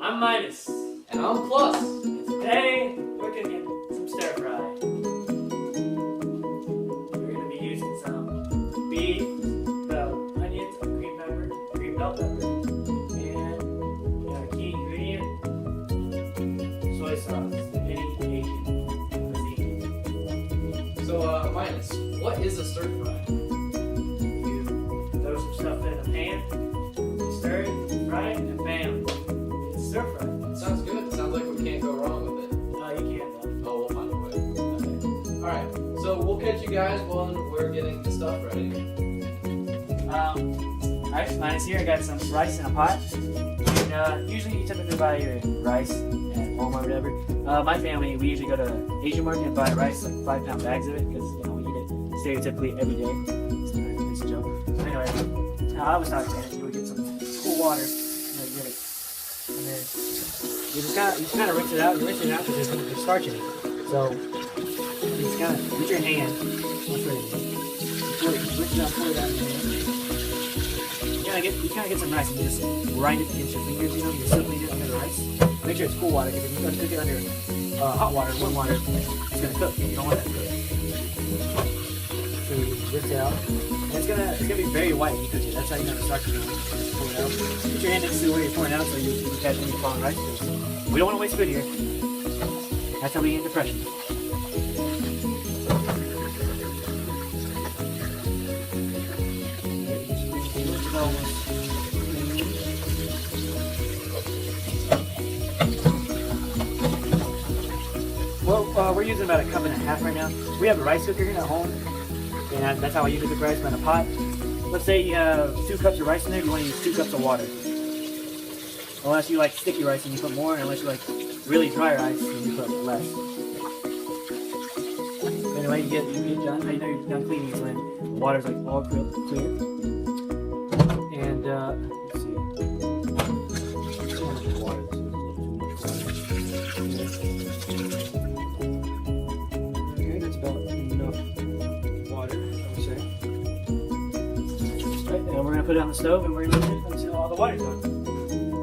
I'm Minus. And I'm Plus. And today, we're gonna get some stir fry. We're gonna be using some beef, onions, green pepper, green bell pepper, and a key ingredient, soy sauce, any Asian cuisine. So, Minus, what is a stir fry? You throw some stuff in a pan, you stir it, fry it, and bam, it's stir fry. Sounds good. Sounds like we can't go wrong with it. No, you can't though. Oh, we'll find a way. Okay. Alright, so we'll catch you guys when we're getting the stuff ready. Alright, Minus here. I got some rice in a pot. And, usually you typically buy your rice at Walmart or whatever. My family, we usually go to Asian market and buy rice, like 5-pound bags of it, because we eat it stereotypically every day. It's a joke. So anyway, I was talking about it. You would get some cool water, and get it, and then you just kind of rinse it out. You rinse it out because there's starch in it. So you just kind of with your hand. I'll show you. Rinse it out, pour it out in your hand. You kind of get some rice and you just grind it against your fingers, you simply it under the rice. Make sure it's cool water, because if you cook it under hot water, warm water, it's going to cook. You don't want that to cook. So you rinse it out. And it's gonna be very white when you cook it. That's how you know the starch is going to pour it out. Put your hand next to where you're pouring out so you can catch any falling rice. We don't want to waste food here. That's how we get depression. Well, we're using about 1.5 cups right now. We have a rice cooker here at home, and that's how I usually cook rice, in a pot. Let's say you have 2 cups of rice in there, you want to use 2 cups of water. Unless you like sticky rice and you put more, and unless you like really dry rice and you put less. Anyway, you get done. How you know you're done cleaning is when the water's like all clear. And let's see. Okay, that's about enough water, I would say. Right, and we're gonna put it on the stove and we're gonna leave it until all the water's gone.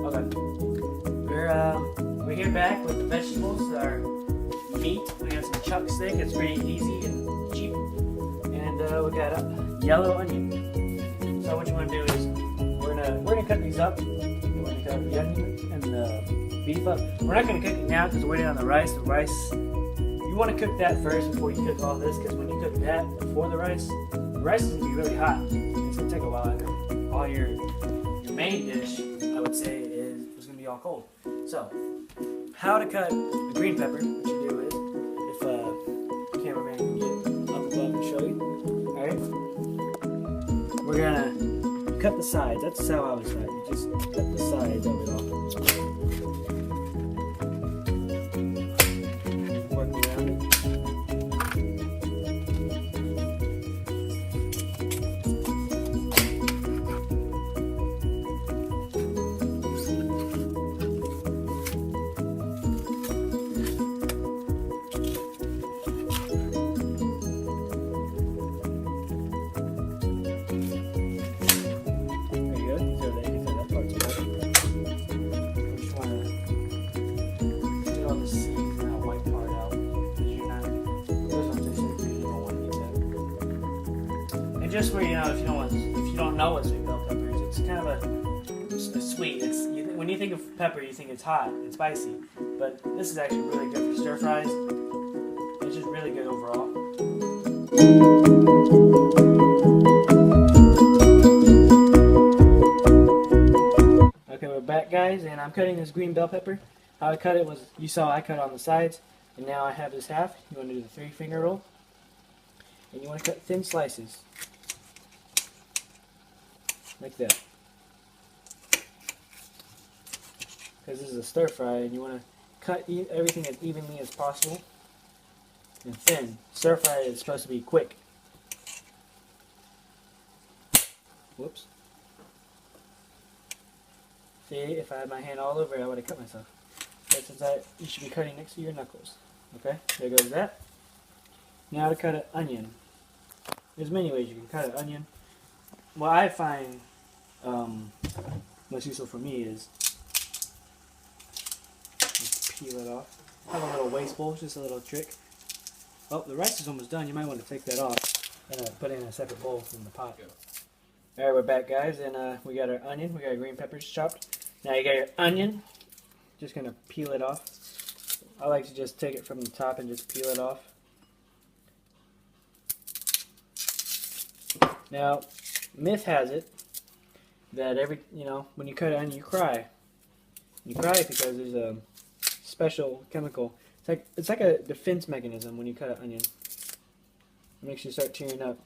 Okay. We're here back with the vegetables, our meat. We got some chuck steak. It's pretty easy and cheap. And we got a yellow onion. So what you want to do is we're gonna cut these up. You want to cut the onion and the beef up. We're not gonna cook it now because we're waiting on the rice. The rice, you want to cook that first before you cook all this, because when you cook that before the rice is gonna be really hot. It's gonna take a while. All your main dish, I would say, is gonna be all cold. So, how to cut a green pepper? What you do is, if the cameraman can get up above and show you. All right, we're gonna cut the sides. That's how I would start. You just cut the sides of it off. Work around it. And just where if you don't know what sweet bell pepper is, it's kind of a sweet. When you think of pepper, you think it's hot and spicy, but this is actually really good for stir fries. It's just really good overall. Okay, we're back, guys, and I'm cutting this green bell pepper. How I cut it was, you saw I cut on the sides, and now I have this half. You want to do the 3-finger roll, and you want to cut thin slices, like that. Because this is a stir fry, and you want to cut everything as evenly as possible, and thin. Stir fry is supposed to be quick. Whoops. See, if I had my hand all over it, I would have cut myself. But since you should be cutting next to your knuckles. Okay, there goes that. Now to cut an onion. There's many ways you can cut an onion. What I find most useful for me is peel it off. Have a little waste bowl, just a little trick. Oh, the rice is almost done. You might want to take that off and put it in a separate bowl from the pot. Alright, we're back, guys, and we got our onion. We got our green peppers chopped. Now you got your onion. Just gonna peel it off. I like to just take it from the top and just peel it off. Now, myth has it that when you cut an onion, you cry. You cry because there's a special chemical. It's like a defense mechanism when you cut an onion. It makes you start tearing up.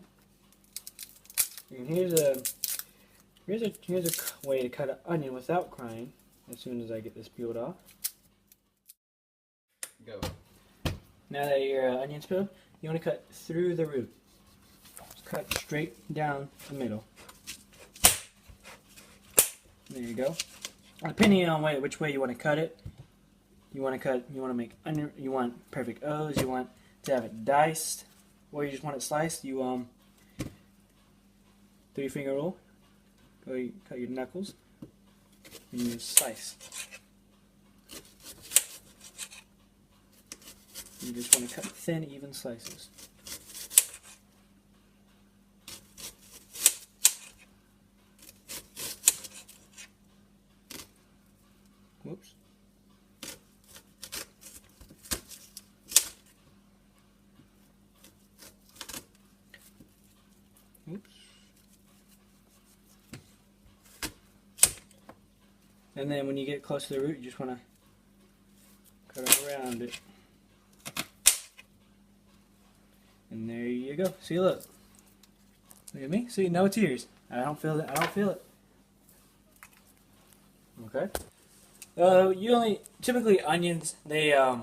And here's a way to cut an onion without crying. As soon as I get this peeled off. Go. Now that your onion's peeled, you want to cut through the root. Just cut straight down the middle. There you go. Depending on which way you want to cut it, you want to make onion. You want perfect O's. You want to have it diced, or you just want it sliced. You 3-finger rule. Cut your knuckles. And you slice. You just want to cut thin, even slices. Whoops. Oops. And then when you get close to the root, you just want to cut around it. And there you go. See, look. Look at me. See, no tears. I don't feel it. I don't feel it. Okay. Typically onions, they're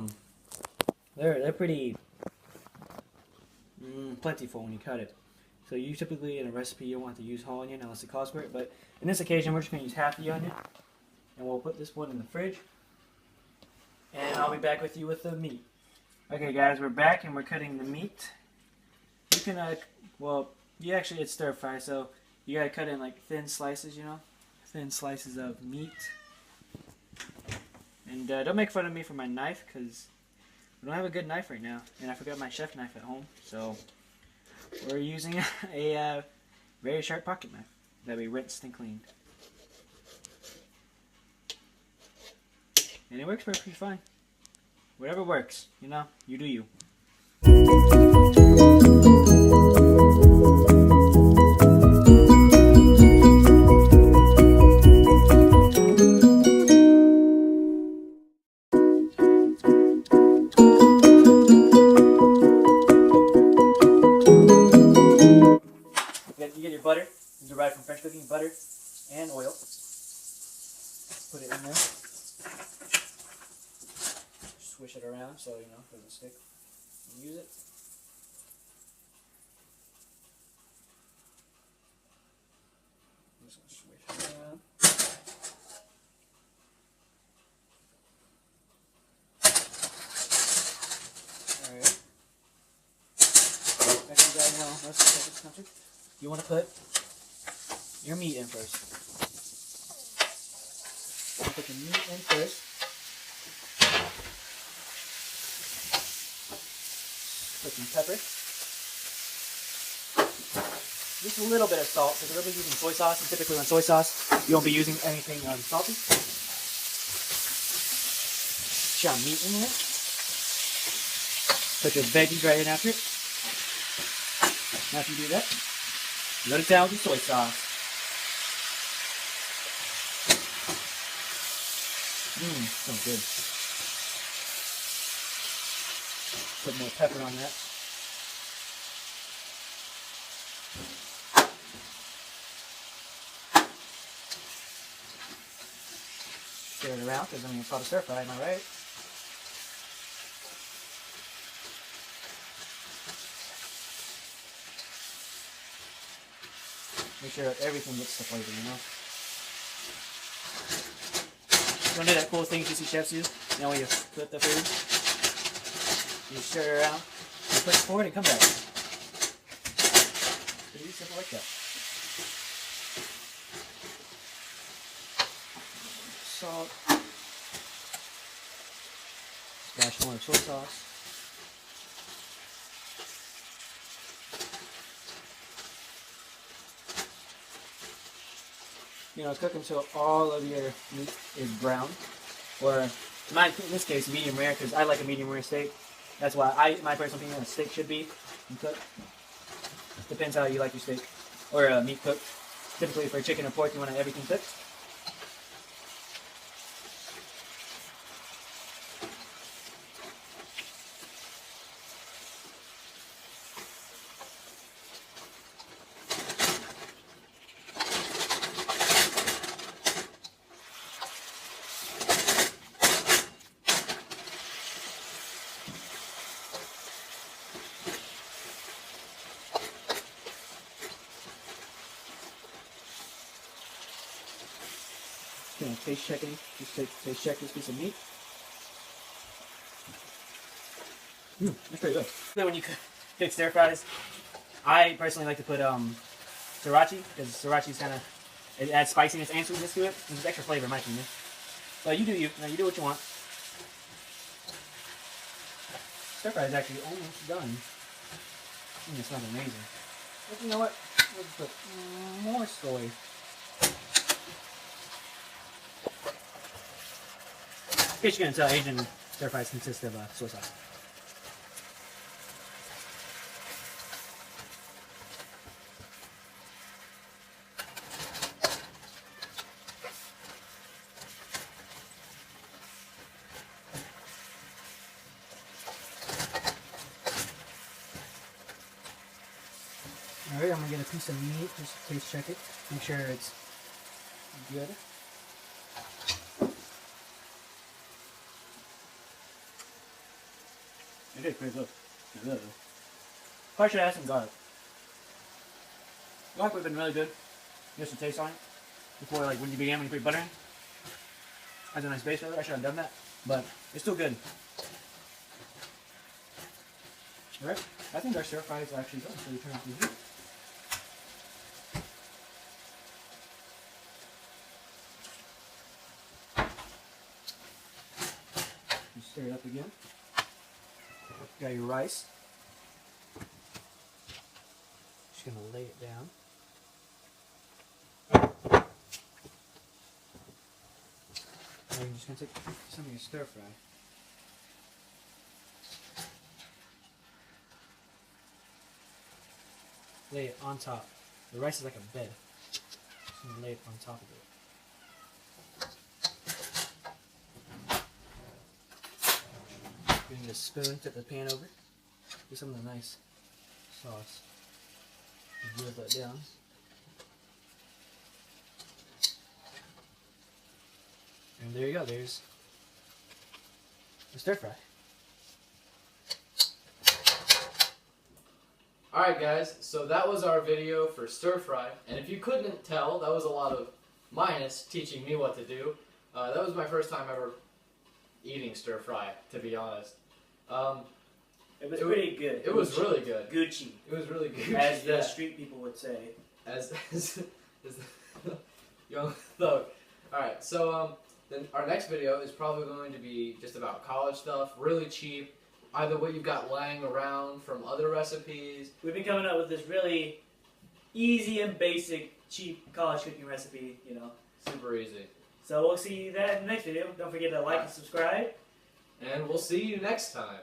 pretty plentiful when you cut it. So you typically in a recipe you don't want to use whole onion unless it calls for it. But in this occasion, we're just going to use half the onion. And we'll put this one in the fridge. And I'll be back with you with the meat. Okay guys, we're back and we're cutting the meat. You can, it's stir fry, so you gotta cut it in like thin slices, thin slices of meat. And don't make fun of me for my knife, because I don't have a good knife right now. And I forgot my chef knife at home, so we're using a very sharp pocket knife that we rinsed and cleaned. And it works perfectly fine. Whatever works, you do you. You get your butter. You derived from French cooking, butter and oil. Put it in there. Swish it around so it doesn't stick. And use it. I'm just going to swish it around. Alright. Next thing you want to put your meat in first. Put the meat in first. Put some pepper. Just a little bit of salt, because we're going to be using soy sauce, and typically on soy sauce, you won't be using anything salty. Put your meat in there. Put your veggies right in after it. Now if you do that, let it down with the soy sauce. So good. Put more pepper on that. Stir it around because it's called a stir fry, am I right? Make sure everything gets the flavor, Don't do that cool thing you see chefs do. When you flip the food, you stir it around, you push it forward and come back. Pretty simple like that. Salt. Dash more soy sauce. You know, cook until all of your meat is brown, or in this case, medium rare, because I like a medium rare steak. That's why my personal opinion, a steak should be cooked. Depends how you like your steak or meat cooked. Typically, for chicken or pork, you want everything cooked. Okay, taste checking. Just taste check this piece of meat. That's pretty good. Then when you cook stir fries, I personally like to put sriracha, because sriracha is kind of, it adds spiciness and sweetness to it. There's extra flavor in my opinion. But you do you. Now you do what you want. Stir fry is actually almost done. It smells amazing. But you know what? Let's put more soy. In case you can tell, Asian stir fries consist of soy sauce. Alright, I'm going to get a piece of meat, just taste check it, make sure it's good. It is pretty good. It's really good. Probably should have some garlic. Garlic would have been really good. Just to taste on it. Before, like, when you began, when you put butter in. Has a nice base flavor. I should have done that. But it's still good. Alright. I think our stir fry is actually done. So we turn off the heat. You stir it up again. Got your rice. Just gonna lay it down. Now you're just gonna take some of your stir fry. Lay it on top. The rice is like a bed. Just gonna lay it on top of it. Bring the spoon, tip the pan over. Get some of the nice sauce. Drill that down. And there you go, there's the stir fry. Alright guys, so that was our video for stir fry, and if you couldn't tell, that was a lot of Minus teaching me what to do. That was my first time ever eating stir fry, to be honest. It was pretty good. It was really good. Gucci. It was really good. As the street people would say. As young thug. Alright, so then our next video is probably going to be just about college stuff, really cheap. Either what you've got lying around from other recipes. We've been coming up with this really easy and basic, cheap college cooking recipe, you know. Super easy. So we'll see that in the next video. Don't forget to like and subscribe. And we'll see you next time.